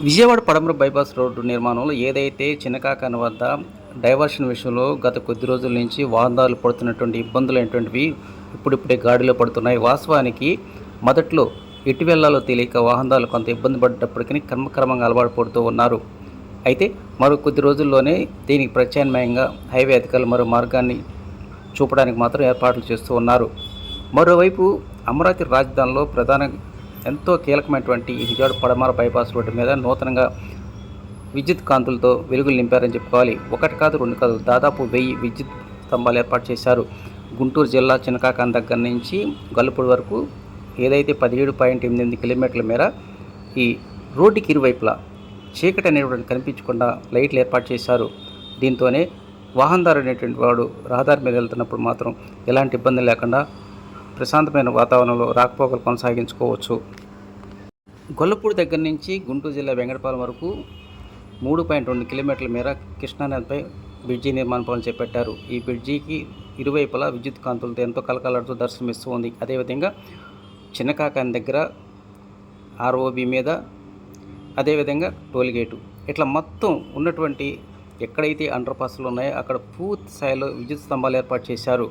విజయవాడ పడమర bypass road నిర్మాణంలో ఏదైతే చిన్నకాకాని వద్ద డైవర్షన్ విషయంలో గత కొద్ది రోజుల నుంచి వాహనదారులు పడుతున్నటువంటి ఇబ్బందులు అనేటువంటివి ఇప్పుడిప్పుడే గాడిలో పడుతున్నాయి. వాస్తవానికి మొదట్లో ఎటు వెళ్లాలో తెలియక వాహనదారులు కొంత ఇబ్బంది పడ్డప్పటికీ క్రమక్రమంగా అలవాటు పడుతూ ఉన్నారు. అయితే మరో కొద్ది రోజుల్లోనే దీనికి ప్రత్యామ్నాయంగా హైవే అధికారులు మరో మార్గాన్ని చూపడానికి మాత్రం ఏర్పాట్లు చేస్తూ ఉన్నారు. మరోవైపు అమరావతి రాజధానిలో ఎంతో కీలకమైనటువంటి ఈ విజయవాడ పడమర బైపాస్ రోడ్డు మీద నూతనంగా విద్యుత్ కాంతులతో వెలుగులు నింపారని చెప్పుకోవాలి. ఒకటి కాదు, రెండు కాదు, దాదాపు 1000 విద్యుత్ స్తంభాలు ఏర్పాటు చేశారు. గుంటూరు జిల్లా చినకాకాని దగ్గర నుంచి గొల్లపూడి వరకు ఏదైతే 17.8 కిలోమీటర్ల మేర ఈ రోడ్డుకి ఇరువైపులా చీకటి అనేటువంటి కనిపించకుండా లైట్లు ఏర్పాటు చేశారు. దీంతోనే వాహనదారు అనేటువంటి వాడు రహదారి మీద వెళ్తున్నప్పుడు మాత్రం ఎలాంటి ఇబ్బంది లేకుండా ప్రశాంతమైన వాతావరణంలో రాకపోకలు కొనసాగించుకోవచ్చు. గొల్లపూడి దగ్గర నుంచి గుంటూరు జిల్లా వెంకటపాలెం వరకు 3.2 కిలోమీటర్ల మేర కృష్ణానదిపై బ్రిడ్జి నిర్మాణ పనులు చేపట్టారు. ఈ బ్రిడ్జికి ఇరువైపులా విద్యుత్ కాంతులతో ఎంతో కలకలాడుతూ దర్శనమిస్తూ ఉంది. అదేవిధంగా చిన్నకాకాని దగ్గర ఆర్ఓబి మీద, అదేవిధంగా టోల్గేటు, ఇట్లా మొత్తం ఉన్నటువంటి ఎక్కడైతే అండర్ పాస్లు ఉన్నాయో అక్కడ పూర్తి స్థాయిలో విద్యుత్ స్తంభాలు ఏర్పాటు చేశారు.